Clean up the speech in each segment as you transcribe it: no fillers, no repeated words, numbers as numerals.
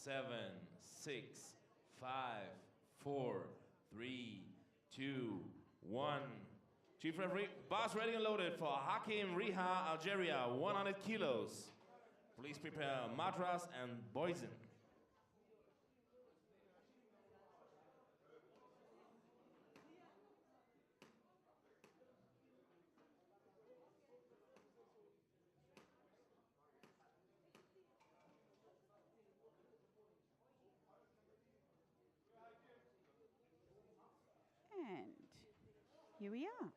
7, 6, 5, 4, 3, 2, 1. Chief referee, bars ready and loaded for Hakim Riha, Algeria, 100 kilos. Please prepare Madras and Boysen. And here we are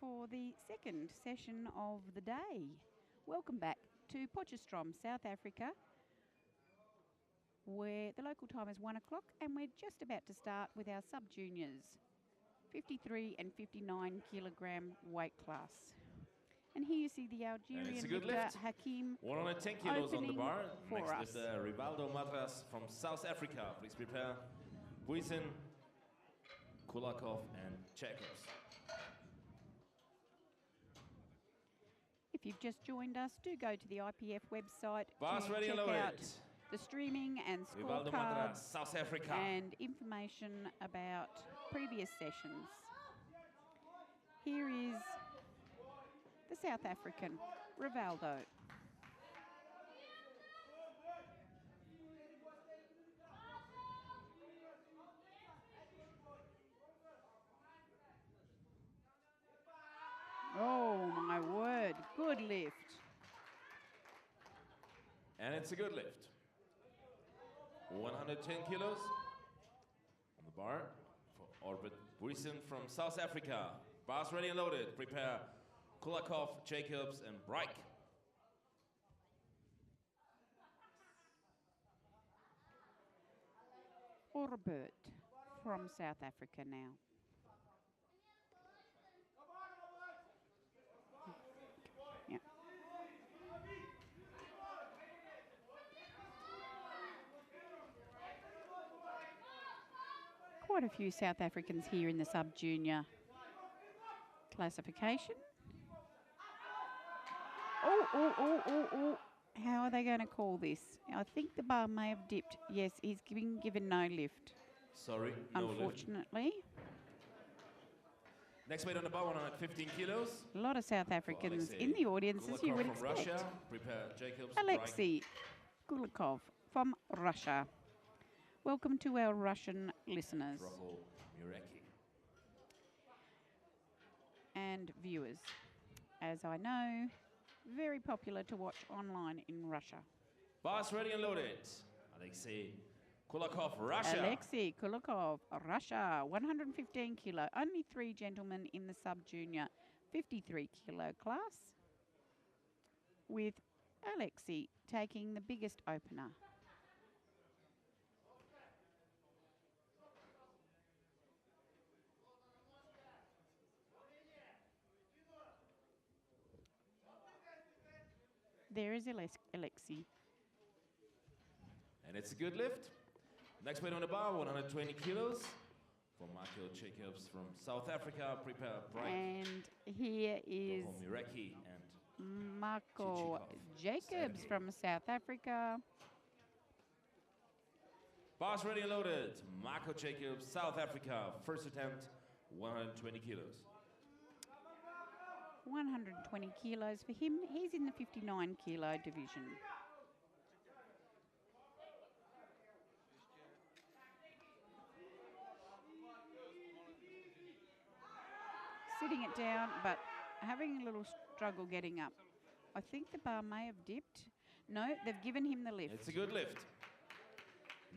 for the second session of the day. Welcome back to Potchefstroom, South Africa, where the local time is 1 o'clock and we're just about to start with our sub-juniors, 53 and 59 kilogram weight class. And here you see the Algerian lifter Hakim 110 kilos on the bar. For Next lifter Rivaldo Madras from South Africa. Please prepare Boysen, Kulakov and Jacobs. If you've just joined us, do go to the IPF website Bars to ready check and loaded. out the streaming and Rivaldo Madras, scorecards South Africa. and information about previous sessions. Here is the South African, Rivaldo. Oh my word, good lift. And it's a good lift. 110 kilos on the bar for Orbit Boysen from South Africa. Bars ready and loaded. Prepare Kulakov, Jacobs and Breik. Orbit from South Africa now. Yeah. Quite a few South Africans here in the sub-junior classification. Oh. How are they going to call this? I think the bar may have dipped. Yes, he's been given no lift. Sorry, no unfortunately. Lift. Next weight on the bar, 115 kilos. A lot of South Africans in the audience, as you would from expect. Russia. Prepare Jacobs. Alexei Kulakov from Russia. Welcome to our Russian listeners and viewers. As I know, very popular to watch online in Russia. Bars ready and loaded. Alexei Kulakov, Russia. Alexei Kulakov, Russia, 115 kilo. Only 3 gentlemen in the sub-junior 53 kilo class, with Alexei taking the biggest opener. There is Alexei. And it's a good lift. Next weight on the bar, 120 kilos. For Michael Jacobs from South Africa, prepare Breik. And here is and Marco Jacobs from South Africa. Bars ready and loaded. Marco Jacobs, South Africa. First attempt, 120 kilos. 120 kilos for him. He's in the 59 kilo division. Sitting it down, but having a little struggle getting up. I think the bar may have dipped. No, they've given him the lift. It's a good lift.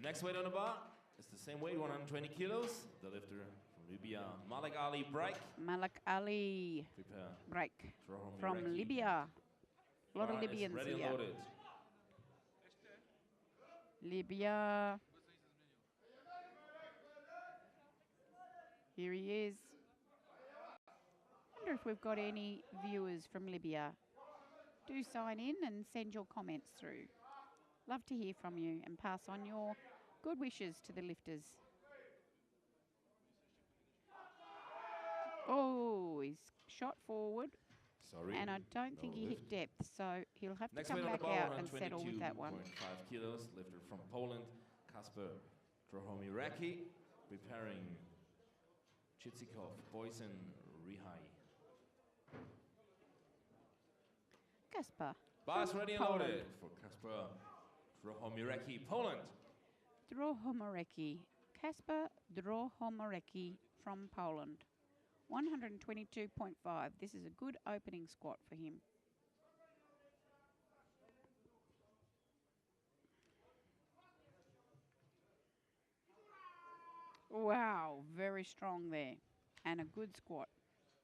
Next weight on the bar, it's the same weight, 120 kilos. The lifter from Libya, Malik Ali Breik. Malik Ali Breik from Libya. A lot of Libyans ready here. And loaded. Libya. Here he is. I wonder if we've got any viewers from Libya. Do sign in and send your comments through. Love to hear from you and pass on your good wishes to the lifters. Oh, he's shot forward. Sorry. And I don't no think he hit lift. depth, so he'll have to Next come weight on the back bar, out and settle with that one. 122.5 kilos, lifter from Poland, Kasper Drohomiraki, preparing Chitsikov, Boysen, Rihai. Kasper. Bars from ready and Poland. loaded for Kasper Drohomiraki, Poland. Drohomiraki. Kasper Drohomiraki from Poland. 122.5. This is a good opening squat for him. Wow, very strong there. And a good squat.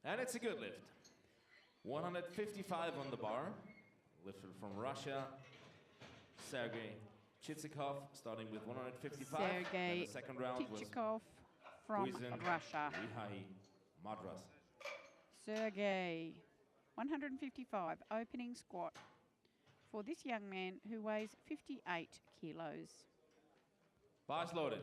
And it's a good lift. 155 on the bar. Lifter from Russia, Sergey Chitsikov, starting with 155. Sergey And the second round was Chitsikov from Boysen, Russia. Rihai, Madras. Sergey, 155 opening squat for this young man who weighs 58 kilos. Bars loaded.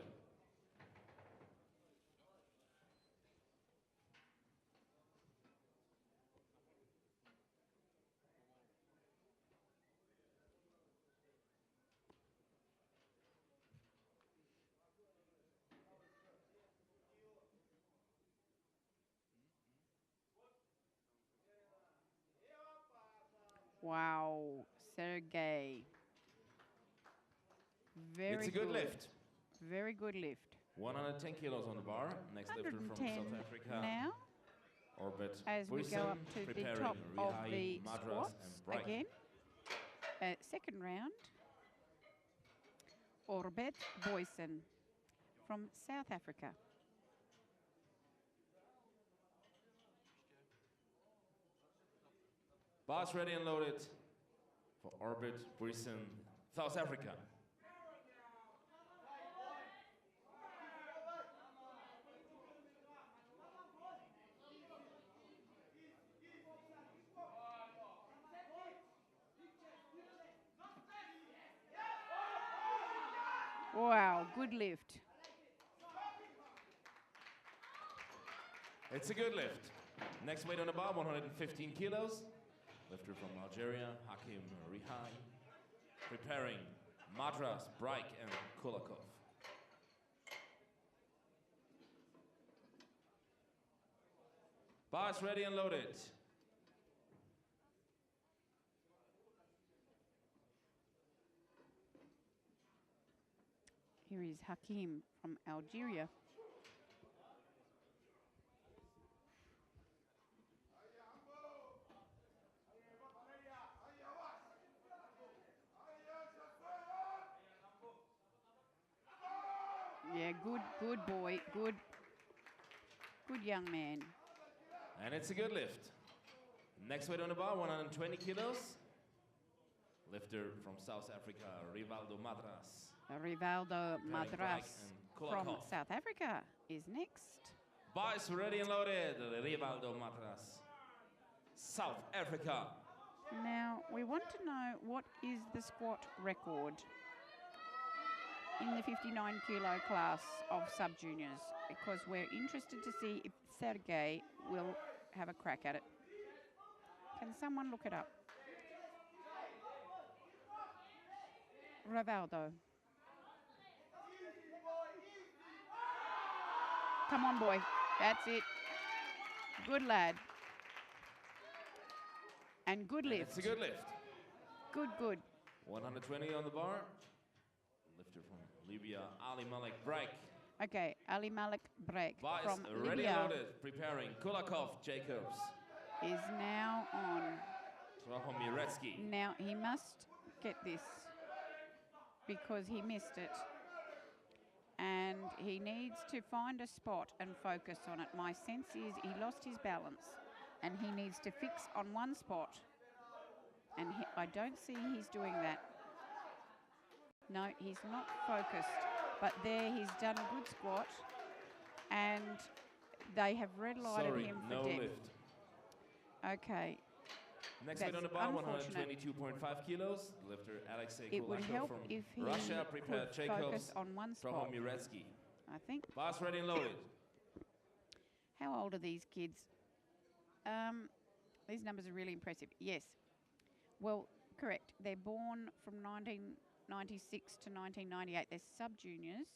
Wow, Sergey. Very It's a good lift. Very good lift. 110 kilos on the bar. Next lifter from 110 South Africa, now, Orbit as we go Boysen, up to the preparing top of Rihai, the Madras, squats and Bright. again. Second round, Orbit Boysen from South Africa. Bars ready and loaded for Orbit Boysen, South Africa. Wow, good lift. It's a good lift. Next weight on the bar, 115 kilos. Lifter from Algeria, Hakim Rihai. Preparing Madras, Bright, and Kulakov. Bars ready and loaded. Here is Hakim from Algeria. Yeah, good boy, good young man. And it's a good lift. Next weight on the bar, 120 kilos. Lifter from South Africa, Rivaldo Madras. Rivaldo Madras from Kulakov. South Africa is next. Bars ready and loaded, Rivaldo Madras, South Africa. Now, we want to know what is the squat record in the 59 kilo class of sub-juniors, because we're interested to see if Sergey will have a crack at it. Can someone look it up? Rivaldo. Come on, boy. That's it. Good lad. And good lift. It's a good lift. Good. 120 on the bar. Lifter from Libya, Ali Malik Break. Okay, Ali Malik Break Bars from ready Libya and loaded, preparing Kulakov, Jacobs, is now on. Drohomiretsky. Now, he must get this because he missed it. And he needs to find a spot and focus on it. My sense is he lost his balance and he needs to fix on one spot. And I don't see he's doing that. No, he's not focused. But there he's done a good squat and they have red lighted him for no depth. lift. Okay. Next That's weight on the bar, unfortunate. 122.5 kilos. Lifter Alexei It would Kulakov help from if he Russia, could prepared Jacobs, focus on one spot, Drohomiretsky. I think. Bars ready and loaded. How old are these kids? These numbers are really impressive. Yes. Well, correct. They're born from 1996 to 1998. They're sub-juniors.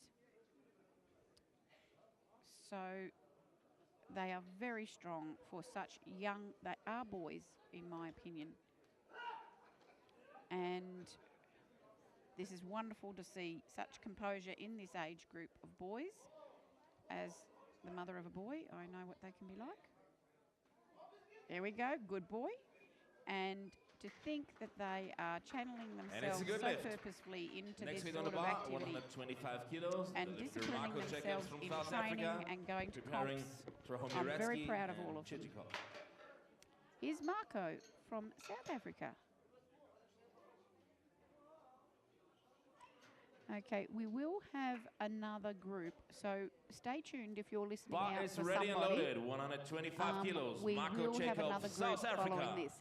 So they are very strong for such young, they are boys, in my opinion. And this is wonderful to see such composure in this age group of boys. As the mother of a boy, I know what they can be like. There we go, good boy. And to think that they are channeling themselves so purposefully into Next this weight on sort the of bar, activity 125 kilos. and disciplining themselves in training and going to comps. I'm very proud of all of them. Here's Marco from South Africa. Okay, we will have another group, so stay tuned if you're listening Bar out is for ready somebody. and loaded, 125 kilos. We Marco will have another group South Africa. following this.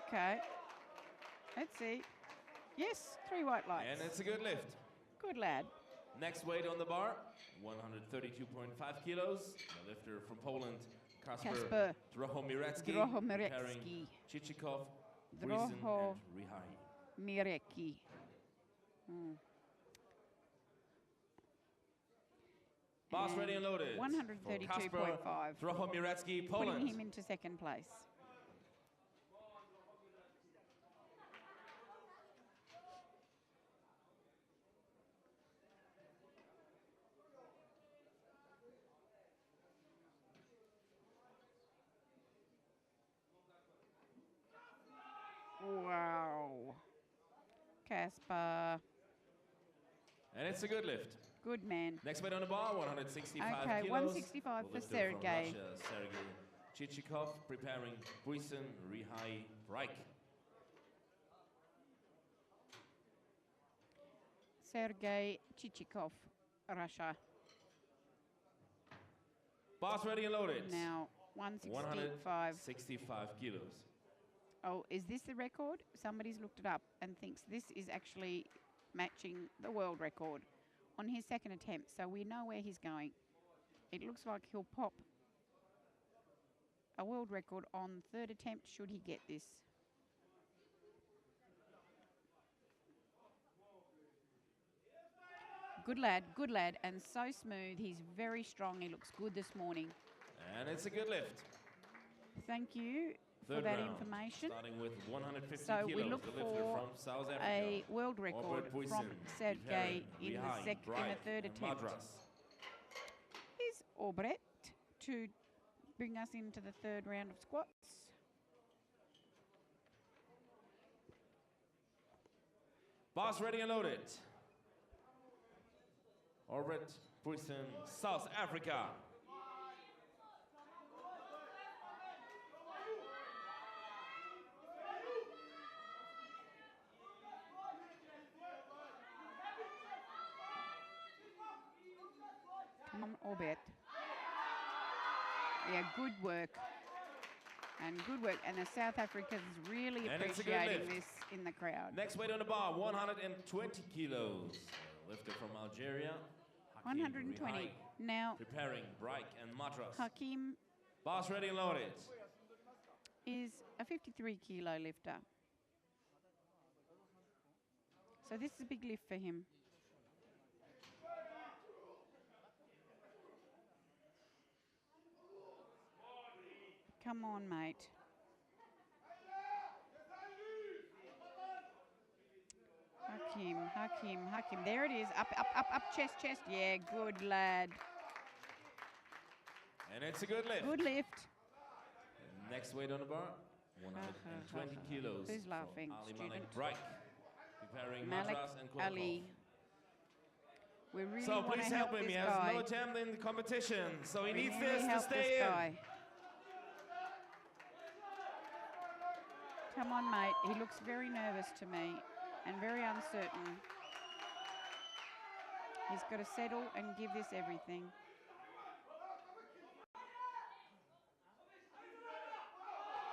Okay, let's see. Yes, 3 white lights. And it's a good lift. Good lad. Next weight on the bar, 132.5 kilos. The lifter from Poland, Kasper Drohomirecki. Drohomirecki. Chichikov, Briesen, and Rihai. Mirecki. Boss ready and loaded. 132.5. Drohomirecki, Poland. Putting him into second place. Wow. Kasper. And it's a good lift. Good man. Next weight on the bar, 165 okay, kilos. 165 for Sergey. Sergey Chichikov, preparing Briesen, Rihai, Reich. Sergey Chichikov, Russia. Boss ready and loaded. Now, 165. 165 kilos. Oh, is this the record? Somebody's looked it up and thinks this is actually matching the world record on his second attempt, so we know where he's going. It looks like he'll pop a world record on third attempt should he get this. Good lad, and so smooth. He's very strong. He looks good this morning. And it's a good lift. Thank you Third for that round, information. starting with 150 So kilos. we look the lifter for from South Africa. a world record from Sergey in the third attempt. Is Orbret to bring us into the third round of squats. Boss ready and loaded. Orbit, Briesen, South Africa. Come on, Orbit. Yeah, good work. And good work. And the South Africans really appreciating this in the crowd. Next weight on the bar, 120 kilos. Lifter from Algeria. 120. Rihai. Now, Preparing Breik and Madras. Hakim Boss ready and loaded. is a 53 kilo lifter. So this is a big lift for him. Come on, mate. Hakim. There it is. Up, chest. Yeah, good lad. And it's a good lift. Good lift. Next weight on the bar, 120 kilos. Who's laughing? Ali Student. Malik Breik. Preparing Malik Madras and Ali. We really so want please to help help him. this He has guy. no attempt in the competition, so he We needs really this to help stay this in. guy. Come on, mate. He looks very nervous to me and very uncertain. He's got to settle and give this everything.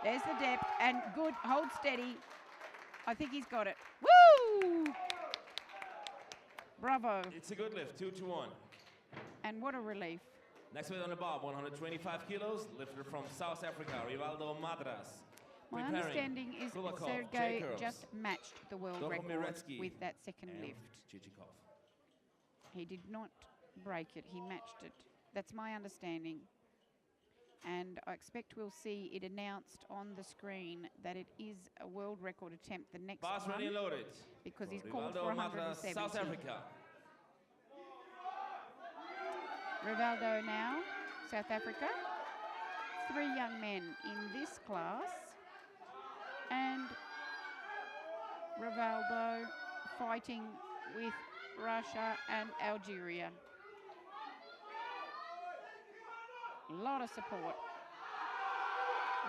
There's the depth and good. Hold steady. I think he's got it. Woo! Bravo. It's a good lift, 2-1. And what a relief. Next weight on the bar, 125 kilos, lifter from South Africa, Rivaldo Madras. My understanding is that Sergey just matched the world record with that second lift. Chichikov. He did not break it, he matched it. That's my understanding. And I expect we'll see it announced on the screen that it is a world record attempt, the next Bars one, ready and loaded. because he's called for 170. South Africa. Rivaldo now, South Africa. 3 young men in this class. And Rivaldo fighting with Russia and Algeria. A lot of support.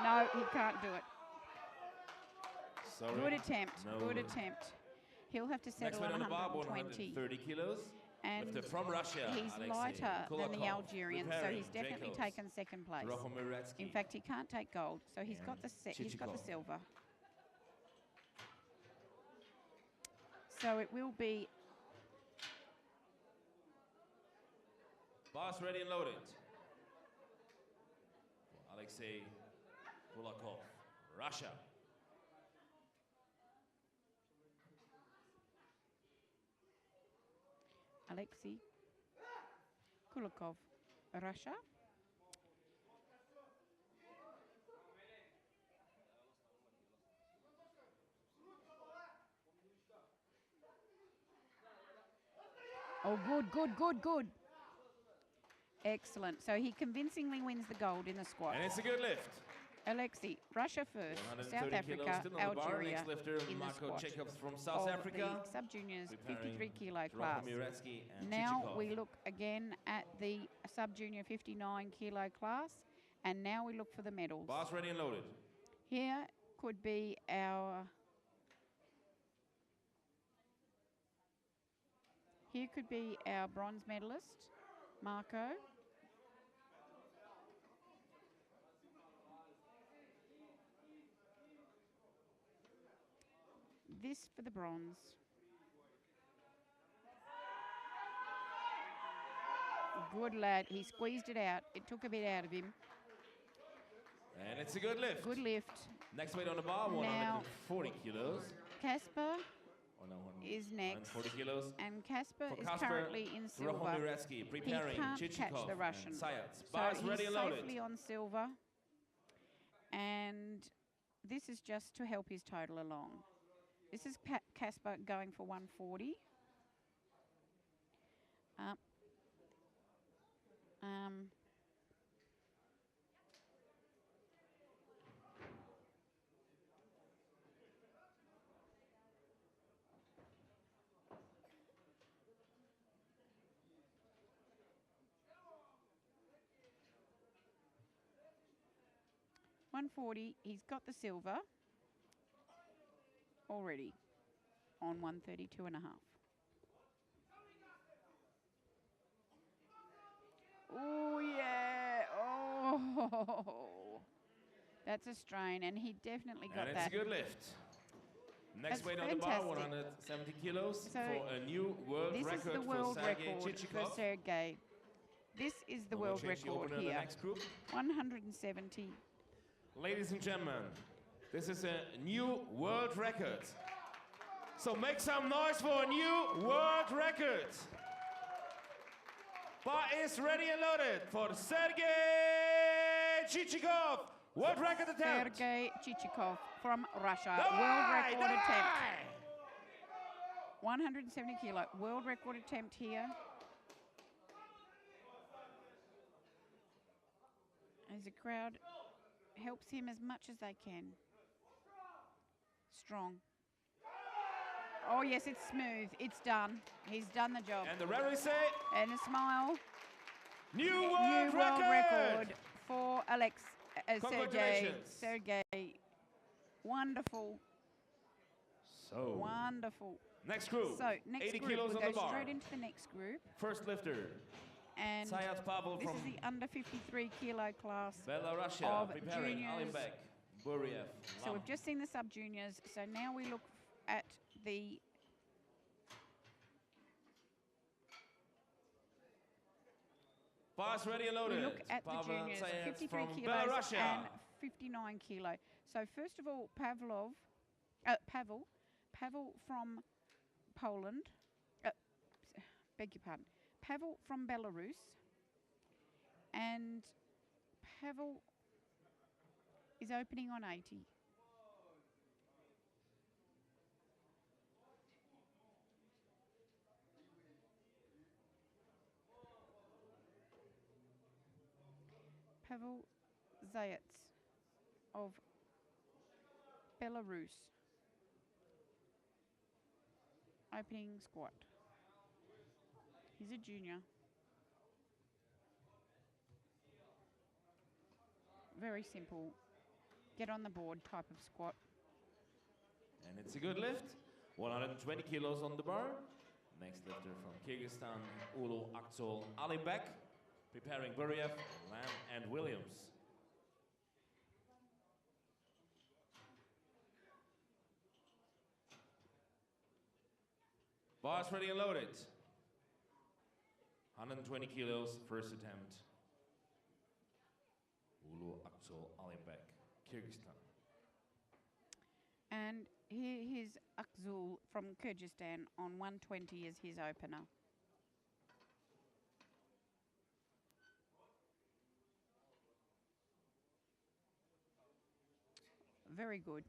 No, he can't do it. Sorry. Good attempt, No. good attempt. He'll have to settle on 120. 130 kilos. And Lifter from Russia, he's Alexei lighter than the Kulakov. Algerian, so he's definitely Jacobs. taken second place. Rohomiretsky. In fact, he can't take gold, so he's got the he's got the Chichikov. silver. So it will be Bars ready and loaded. Alexei Kulakov, Russia. Alexei Kulakov, Russia. Oh, good, good, good, good. Excellent. So he convincingly wins the gold in the squat. And it's a good lift. Alexei, Russia first, South 130 Africa, kilos still on the bar. Algeria Next lifter, in the Marco squat Jacobs from South of Africa. the sub-juniors Preparing 53 kilo class. Rohomiretsky and Now Chichikov. we look again at the sub-junior 59 kilo class, and now we look for the medals. Bars ready and loaded. Here could be our bronze medalist, Marco. This for the bronze. Good lad. He squeezed it out. It took a bit out of him. And it's a good lift. Good lift. Next weight on the bar, Now- 140 kilos. Casper Oh, no, is next. 140 kilos. And Casper For is Casper, currently in silver. Rohomiretsky He preparing can't catch Chichikov the Russian. and Sayats. So Bars he's ready and loaded. safely on silver. And this is just to help his total along. This is Casper going for 140. $140. He's got the silver already on 132.5. Oh, yeah. Oh, that's a strain, and he definitely got And that. it's a good lift. Next That's weight on the bar, fantastic. 170 kilos So for a new world This record is the world for Sergei record Chichikov. for Sergey. This is the We'll world change the record opener in the here. next group. 170. Ladies and gentlemen, this is a new world record. So make some noise for a new world record. Bar is ready and loaded for Sergei Chichikov. World record attempt. Sergey Chichikov from Russia. Davai, World record attempt. davai. 170 kilo. World record attempt here. As the crowd helps him as much as they can. Strong. Oh yes, it's smooth. It's done. He's done the job. And the referee say, And a smile. new New world world record record. for Sergey. Congratulations. Sergey. Wonderful. So, Wonderful. next group, So next 80 group, kilos we'll on go the bar. straight into the next group. First lifter, And Sayat Pavel this from is the under 53 kilo class Belarus, of preparing juniors Alimbek, Buriev. So we've just seen the sub-juniors. So now we look at the Bars ready and loaded. we look at the Pavel juniors, Zajac 53 from kilos Belarus. and 59 kilo. So first of all, Pavel from Poland. Beg your pardon. Pavel from Belarus. And Pavel is opening on 80. Pavel Zajac of Belarus, opening squat. He's a junior. Very simple, get on the board type of squat. And it's a good lift. 120 kilos on the bar. Next lifter from Kyrgyzstan, Ulu Aksol Alibek. Preparing Buriev, Lam, and Williams. Bars ready and loaded. 120 kilos, first attempt. Ulu Aksol Alibek, Kyrgyzstan. And here is Akzul from Kyrgyzstan on 120 as his opener. Very good.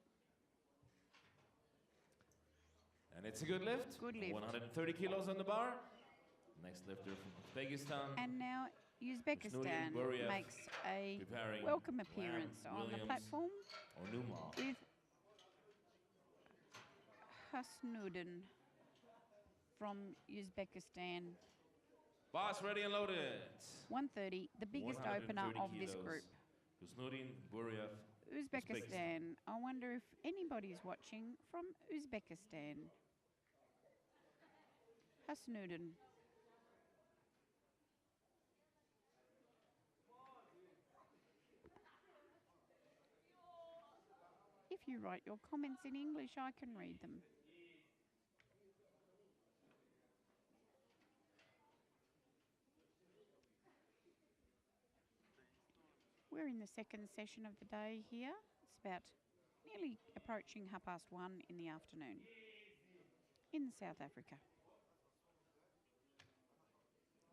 And it's a good lift. Good lift. 130 kilos on the bar. Next lifter from Uzbekistan. And now Uzbekistan makes a welcome appearance on the platform with Hasnudin from Uzbekistan. Bars ready and loaded. 130, the biggest opener of this group. Hasnudin, Buriev, Uzbekistan. I wonder if anybody's watching from Uzbekistan. Hasnudin. If you write your comments in English, I can read them. We're in the second session of the day here. It's about nearly approaching 1:30 in the afternoon in South Africa.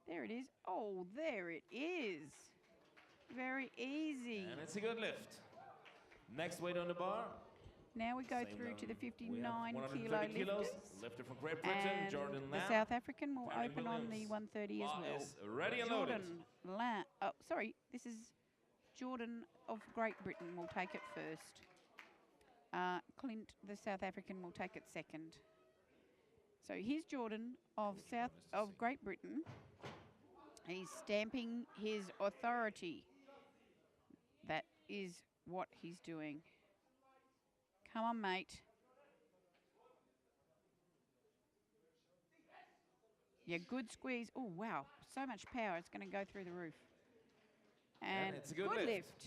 There it is. Oh, there it is. Very easy. And it's a good lift. Next weight on the bar. Now we go through to the 59 kilo lifters. Lifter from Great Britain, And Jordan the Lam. South African will Barry open on the Williams. 130 as Bar well. is ready and loaded. Jordan Lam. Oh, sorry. This is Jordan of Great Britain will take it first. Clint, the South African, will take it second. So here's Jordan of Great Britain. He's stamping his authority. That is what he's doing. Come on, mate. Yeah, good squeeze. Oh, wow. So much power. It's going to go through the roof. And it's a good lift. lift.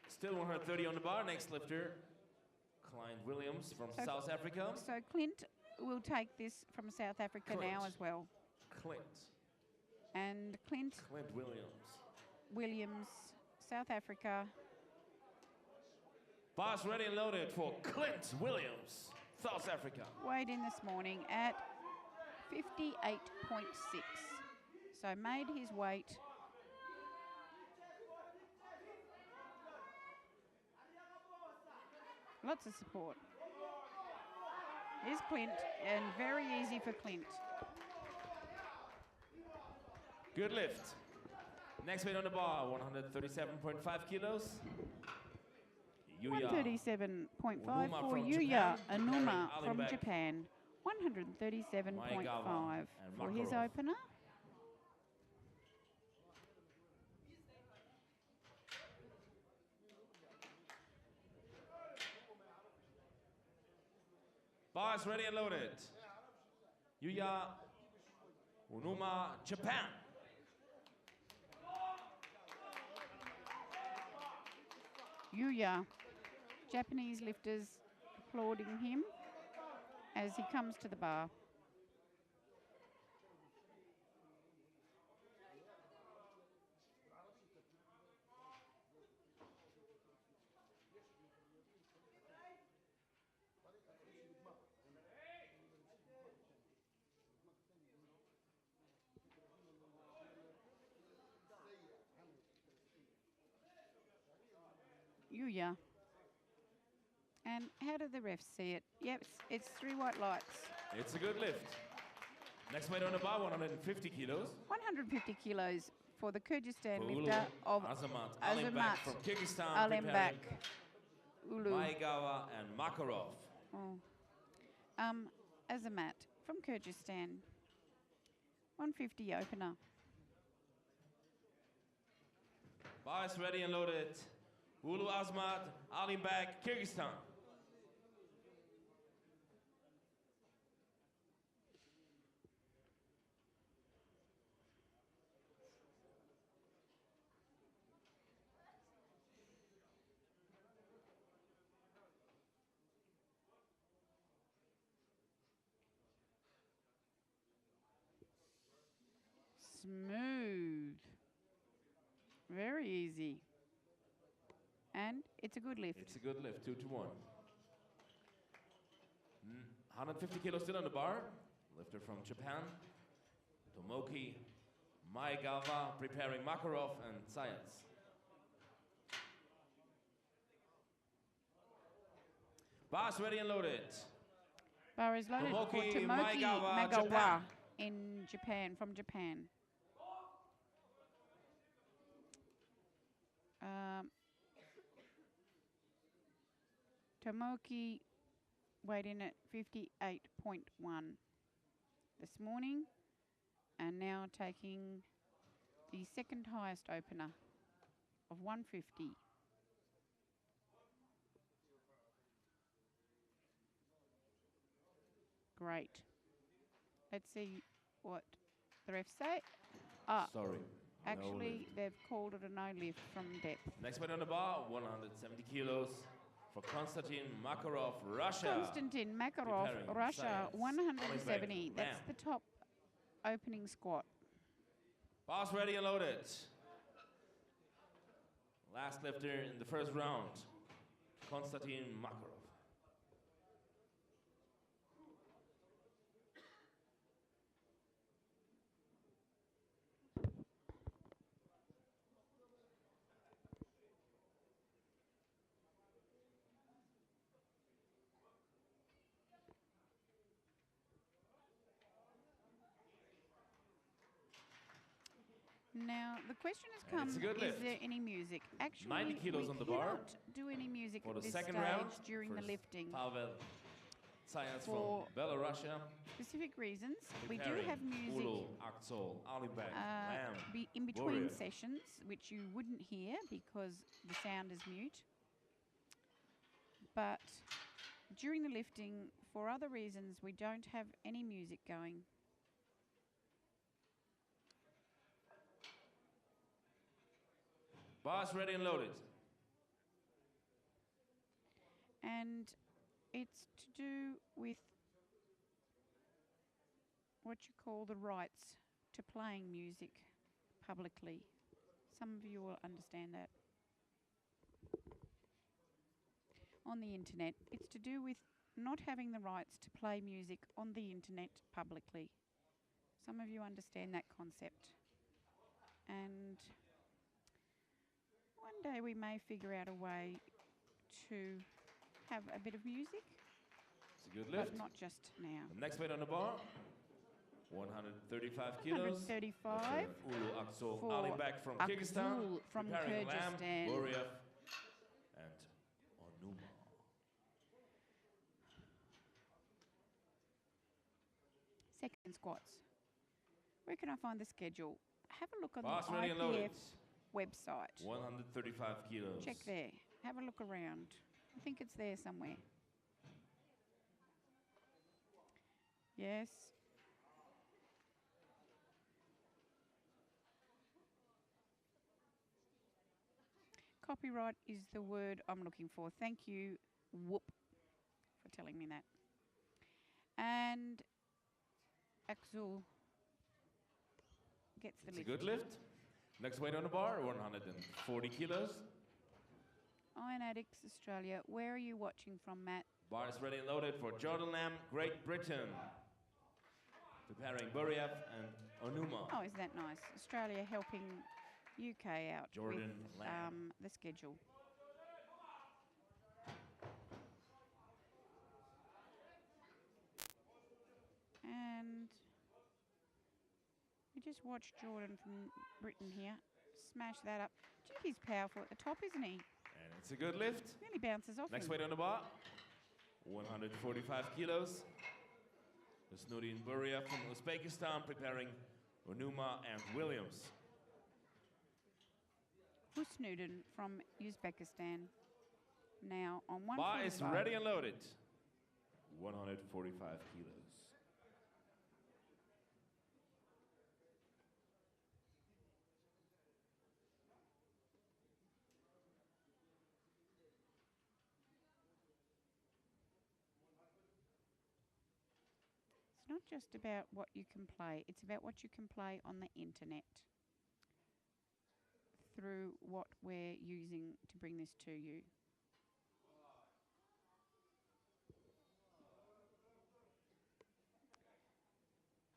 Still 130 on the bar. Next lifter, Clint Williams from South Africa. So Clint will take this from South Africa now as well. Clint. And Clint Williams, South Africa. Bars ready and loaded for Clint Williams, South Africa. Weighed in this morning at 58.6. So made his weight. Lots of support. Here's Clint, and very easy for Clint. Good lift. Next weight on the bar, 137.5 kilos. 137.5 Unuma for from Yuya Japan, Anuma preparing from Alibek. Japan. 137.5 for his Makarov. opener. Bars ready and loaded. Yuya Unuma, Japan. Yuya. Japanese lifters applauding him as he comes to the bar. Yuya. And how do the refs see it? Yep, it's 3 white lights. It's a good lift. Next weight on the bar, 150 kilos. 150 kilos for the Kyrgyzstan For lifter of Azamat Alimbek from Kyrgyzstan, Alimbek, preparing Maegawa and Makarov. Azamat from Kyrgyzstan. 150 opener. Bar is ready and loaded. Ulu Azmat Alimbek, Kyrgyzstan. Smooth. Very easy. And it's a good lift. It's a good lift, 2 to 1. 150 kilos still on the bar. Lifter from Japan. Tomoki Maegawa preparing Makarov and Sayats. Bar's ready and loaded. Bar is loaded for Tomoki Tomoki Maegawa, Maegawa Japan. in Japan, from Japan. Tomoki weighed in at 58.1 this morning, and now taking the second highest opener of 150. Great. Let's see what the refs say. Sorry. Actually, they've called it a no lift from depth. Next weight on the bar, 170 kilos for Konstantin Makarov, Russia. Konstantin Makarov, Preparing Russia, Sayats. 170. That's Ram. the top opening squat. Bar's ready and loaded. Last lifter in the first round, Konstantin Makarov. Now, the question has And come, it's a good is lift. there any music? Actually, 90 kilos we on the bar cannot do any music for at the this second stage round. during the First, lifting. Pavel Sayats For from Belarusia. Specific reasons. We do Preparing have music Ulu, Aksol, Alimbek, Lam, in between Warrior. sessions, which you wouldn't hear because the sound is mute. But during the lifting, for other reasons, we don't have any music going. Bar's ready and loaded. And it's to do with what you call the rights to playing music publicly. Some of you will understand that. On the internet, it's to do with not having the rights to play music on the internet publicly. Some of you understand that concept. And one day we may figure out a way to have a bit of music, It's a good lift. but not just now. The next weight on the bar, 135 kilos. 135 Ulu Aksol, for Alimbek from Kyrgyzstan. Akzul from Preparing Lam, Kyrgyzstan. Warrior, and Onuma. Second squats. Where can I find the schedule? Have a look on Bar's the ready and loaded. IPF website. 135 kilos. Check there. Have a look around. I think it's there somewhere. Yes. Copyright is the word I'm looking for. Thank you, Whoop, for telling me that. And Axel gets the It's a lift. good lift. Next weight on the bar, 140 kilos. Iron Addicts Australia. Where are you watching from, Matt? Bar is ready and loaded for Jordan, Great Britain. Preparing Buriev and Onuma. Oh, is that nice? Australia helping UK out Jordan with Lamb. the schedule. And we just watched Jordan from Britain here smash that up. Gee, he's powerful at the top, isn't he? And it's a good lift. Nearly bounces off Next him. weight on the bar, 145 kilos. Snudin Buriev from Uzbekistan preparing Onuma and Williams. Husnudin from Uzbekistan. Now on 145. Bar is ready and loaded. 145 kilos. It's not just about what you can play, it's about what you can play on the internet through what we're using to bring this to you.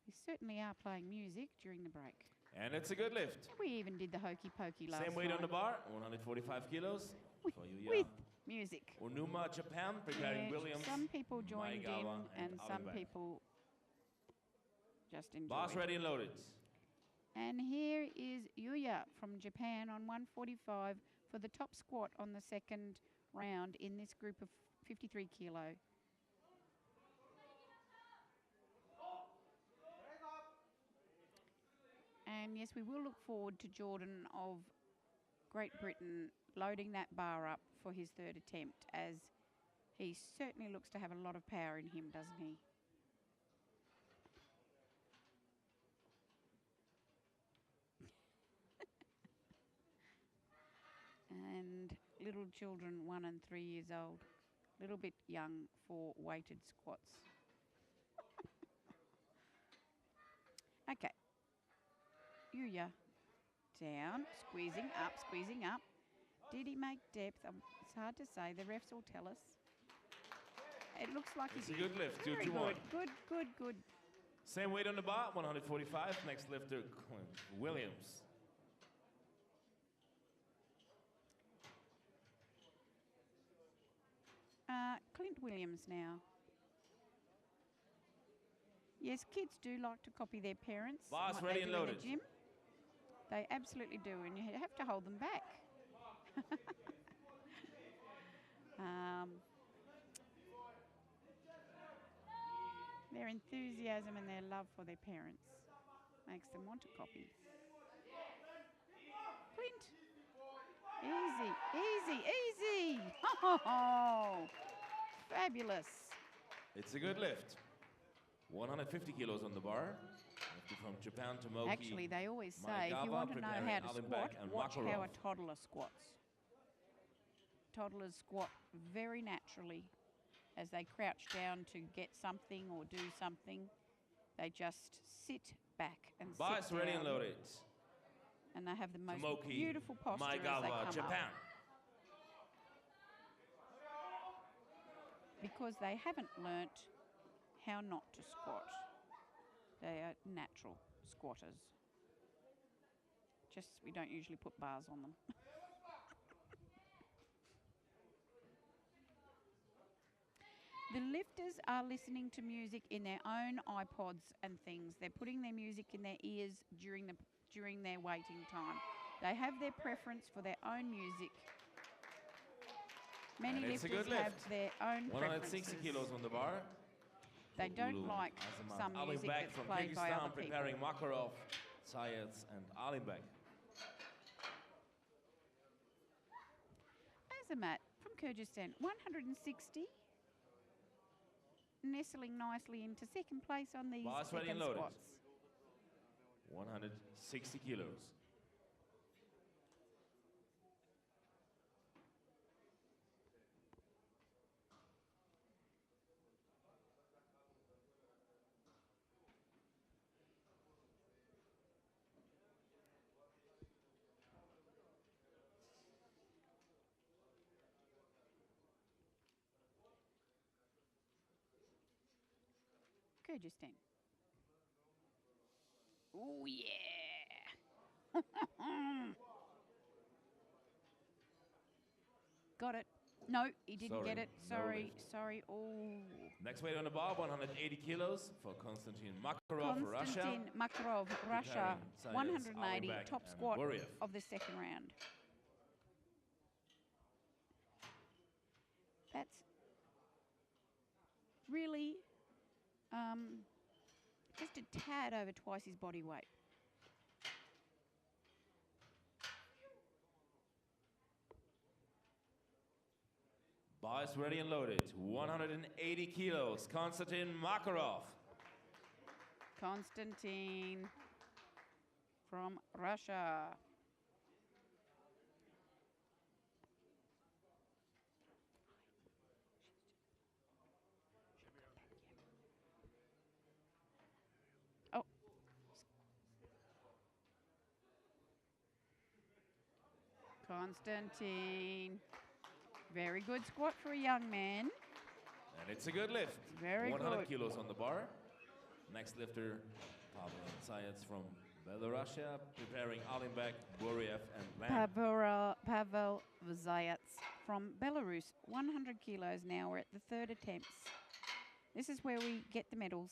We certainly are playing music during the break. And it's a good lift. We even did the hokey pokey last Same weight night. on the bar, 145 kilos. With, for with music. Onuma, Japan, preparing Yeah, Williams. some people joined Maegawa in and some Allenbeck. people just enjoyed. Bar's ready and loaded. And here is Yuya from Japan on 145 for the top squat on the second round in this group of 53 kilo. And yes, we will look forward to Jordan of Great Britain loading that bar up for his third attempt, as he certainly looks to have a lot of power in him, doesn't he? And little children, 1 and 3 years old, a little bit young for weighted squats. Okay. Yuya, down, squeezing up. Did he make depth? It's hard to say. The refs will tell us. It looks like It's he a did. good lift, Very 2-1. Good. Same weight on the bar, 145. Next lifter, Williams. Clint Williams now. Yes, kids do like to copy their parents. Bar's what ready they and do in loaded. the gym. They absolutely do, and you have to hold them back. Their enthusiasm and their love for their parents makes them want to copy. Clint. Easy. Oh, fabulous. It's a good lift. 150 kilos on the bar. Lifted from Japan to Moki. Actually, they always say, if you Maegawa want to know how to preparing squat, Allenbeck and watch how Makarov. a toddler squats. Toddlers squat very naturally as they crouch down to get something or do something. They just sit back and Bar's sit ready down, and loaded. and they have the most Moki, beautiful posture as they Maegawa, come Japan. up. Because they haven't learnt how not to squat. They are natural squatters. Just we don't usually put bars on them. The lifters are listening to music in their own iPods and things. They're putting their music in their ears during their waiting time. They have their preference for their own music. Many And it's a lifters good have lift. their own 160 preferences. kilos on the bar. They don't Ulu like Azamat some music Allenbeck that's from played by Kyrgyzstan other people. preparing Makarov, Zayats and Allenbeck. Azamat from Kyrgyzstan, 160. Nestling nicely into second place on these Bar's ready and second loaded. squats. 160 kilos. Kyrgyzstan. Oh, yeah. Got it. No, he didn't get it. Sorry, sorry. Oh. Next weight on the bar, 180 kilos for Konstantin Makarov, Russia. Konstantin Makarov, Russia, Preparing Science, 180, Allenbeck, top and squat Buriev. of the second round. That's really just a tad over twice his body weight. Bar is ready and loaded. 180 kilos, Konstantin Makarov. Konstantin from Russia. Oh. Konstantin. Very good squat for a young man. And it's a good lift. Very 100 good. kilos on the bar. Next lifter, Pavel Zayats from Belarus, preparing Allenbeck, Buriev, and Lamb. Pavel Zayats from Belarus, 100 kilos now. We're at the third attempts. This is where we get the medals.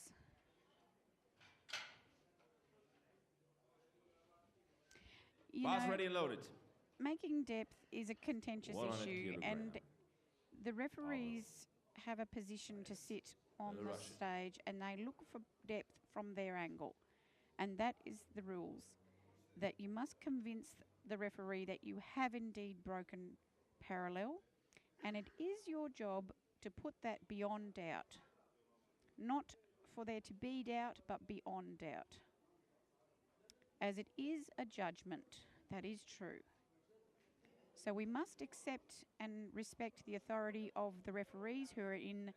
Bar's ready and loaded. Making depth is a contentious 100 issue, kilogram. and the referees have a position to sit on the stage, and they look for depth from their angle. And that is the rules, that you must convince the referee that you have indeed broken parallel, and it is your job to put that beyond doubt. Not for there to be doubt, but beyond doubt. As it is a judgment, that is true. So we must accept and respect the authority of the referees, who are in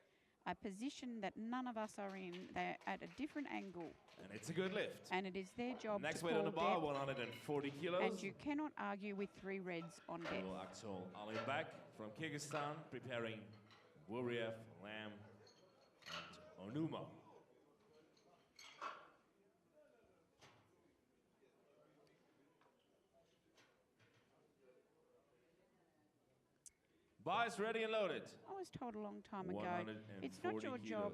a position that none of us are in. They're at a different angle. And it's a good lift. And it is their job Next to weight on the call bar, depth, 140 kilos. and you cannot argue with three reds on depth. Axel Allenbeck from Kyrgyzstan, preparing Buriev, Lamb, and Onuma. Bar is ready and loaded. I was told a long time ago, it's not your job.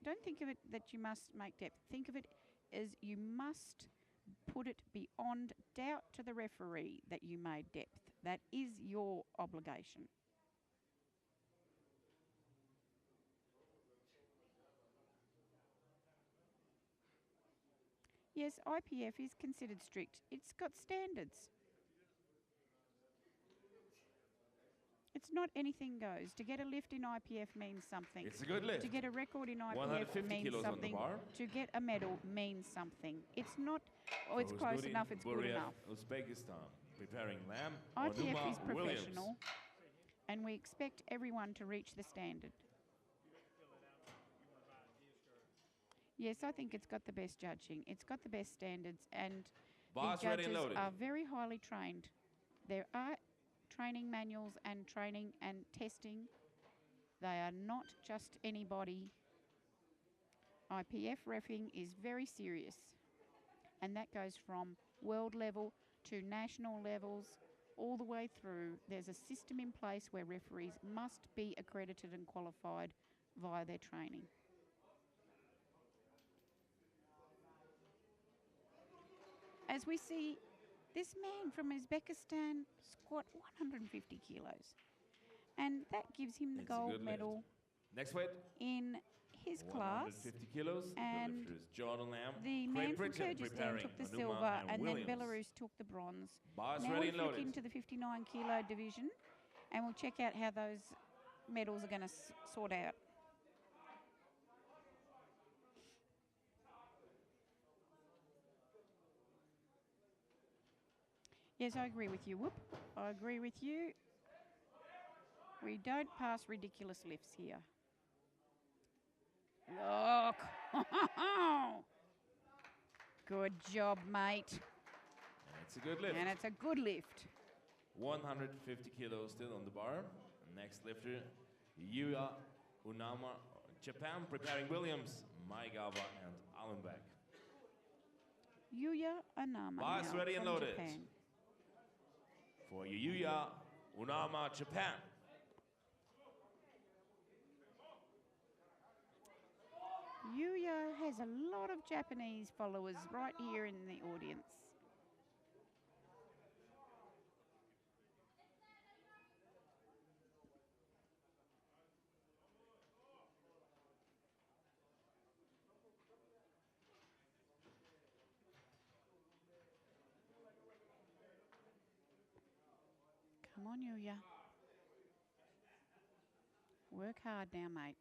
Don't think of it that you must make depth. Think of it as you must put it beyond doubt to the referee that you made depth. That is your obligation. Yes, IPF is considered strict. It's got standards. It's not anything goes. To get a lift in IPF means something. It's a good lift. To get a record in IPF 150 means kilos something. on the bar. To get a medal means something. It's not, oh, it's close enough, it's good enough. Uzbekistan, preparing Lamb, IPF Onuma, is professional, and we expect everyone to reach the standard. Yes, I think it's got the best judging. It's got the best standards, and Bar's the ready judges and loaded. are very highly trained. There are training manuals and training and testing. They are not just anybody. IPF reffing is very serious, and that goes from world level to national levels all the way through. There's a system in place where referees must be accredited and qualified via their training. As we see, this man from Uzbekistan squat 150 kilos, and that gives him the gold medal. Next weight in his class. 150 kilos. And the lifters Jordan Lamb, the man from Kyrgyzstan took the Onuma silver, and Williams. then Belarus took the bronze. Bar's Now ready we and flick loaded. into the 59 kilo division, and we'll check out how those medals are going to sort out. Yes, I agree with you, Whoop. I agree with you. We don't pass ridiculous lifts here. Look. Good job, mate. It's a good lift. And it's a good lift. 150 kilos still on the bar. Next lifter, Yuya Unama, Japan, preparing Williams, Maegawa and Allenbeck. Yuya Unama Bars now ready and from loaded. Japan. For Yuya Unama, Japan. Yuya has a lot of Japanese followers right here in the audience. Come on, Yuya. Work hard now, mate.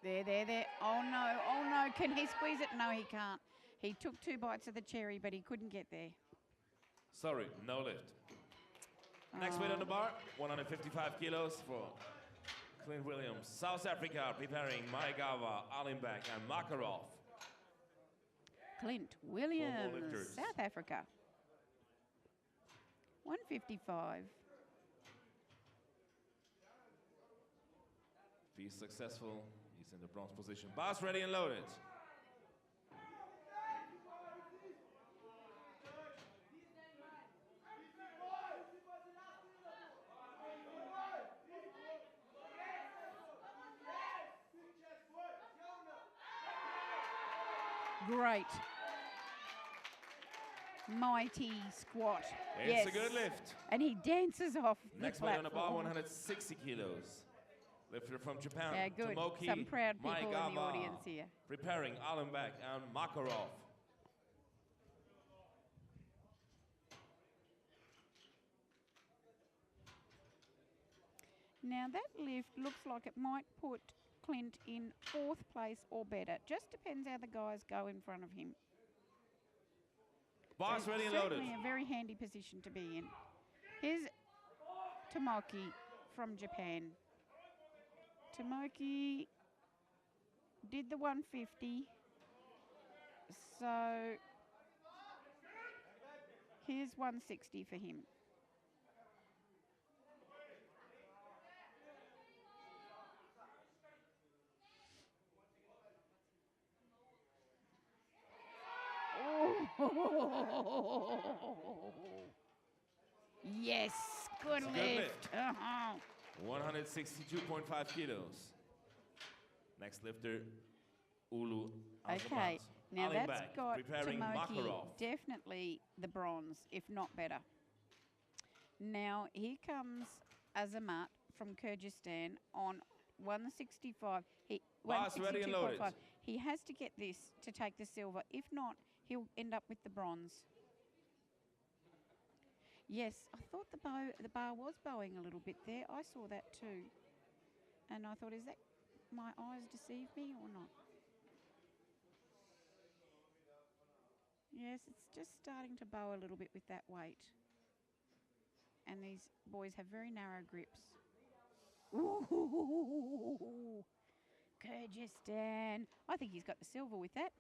There. Oh no. Can he squeeze it? No, he can't. He took 2 bites of the cherry, but he couldn't get there. Sorry, no lift. Next weight on the bar, 155 kilos for Clint Williams. South Africa preparing Maegawa, Allenbeck, and Makarov. Clint Williams, South Africa. 155. If he's successful, he's in the bronze position. Bars ready and loaded. Great. Mighty squat. It's a good lift. And he dances off Next the weight on the bar, platform. 160 kilos. Lifter from Japan. Yeah, good. Tomoki Some proud people in the Maegawa, audience here. preparing Allenbeck and Makarov. Now that lift looks like it might put Clint in 4th place or better. Just depends how the guys go in front of him. Bars So ready and loaded. certainly a very handy position to be in. Here's Tomoki from Japan. Tomoki did the 150. So here's 160 for him. Yes, good lift. 162.5 kilos. Next lifter, Ulu. Okay, now Allenbeck, that's got preparing Tomoki Makarov. definitely the bronze, if not better. Now here comes Azamat from Kyrgyzstan on 165. Bars ready and loaded. 162.5. He has to get this to take the silver. If not, he'll end up with the bronze. Yes, I thought the bar was bowing a little bit there. I saw that too. And I thought, is that my eyes deceive me or not? Yes, it's just starting to bow a little bit with that weight. And these boys have very narrow grips. Ooh, Kyrgyzstan. I think he's got the silver with that.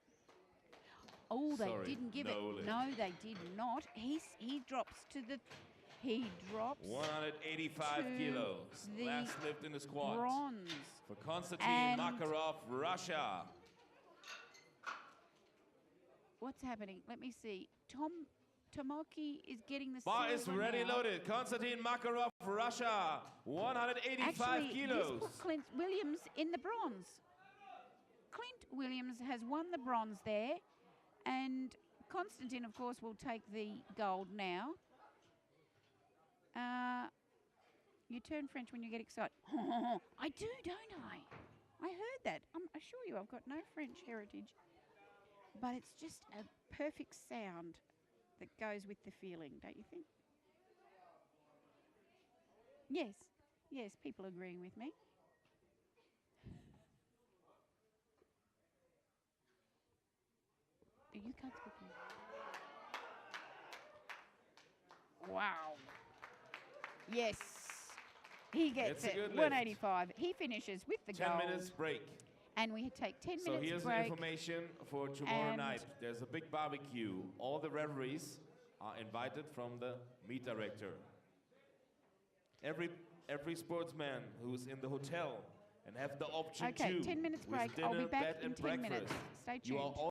Oh, they didn't give it. Lift. No, they did not. He drops to the. He drops 185 kilos. the Last lift in the squat. bronze. For Konstantin And Makarov, Russia. What's happening? Let me see. Tomoki is getting the Bar silver is ready now. loaded. Konstantin Makarov, Russia. 185 Actually, kilos. this put Clint Williams in the bronze. Clint Williams has won the bronze there. And Konstantin, of course, will take the gold now. You turn French when you get excited. I do, don't I? I heard that. I assure you, I've got no French heritage. But it's just a perfect sound that goes with the feeling, don't you think? Yes, people agreeing with me. You can't speak. Wow. Yes. He gets It's a it. good 185. He finishes with the 10 gold. minutes break. And we take 10 minutes So here's the break. information for tomorrow And night. There's a big barbecue. All the referees are invited from the meet director. Every sportsman who's in the hotel and have the option Okay, to 10 minutes with break. dinner, I'll be back bed in and 10 minutes. breakfast, Stay you are tuned. all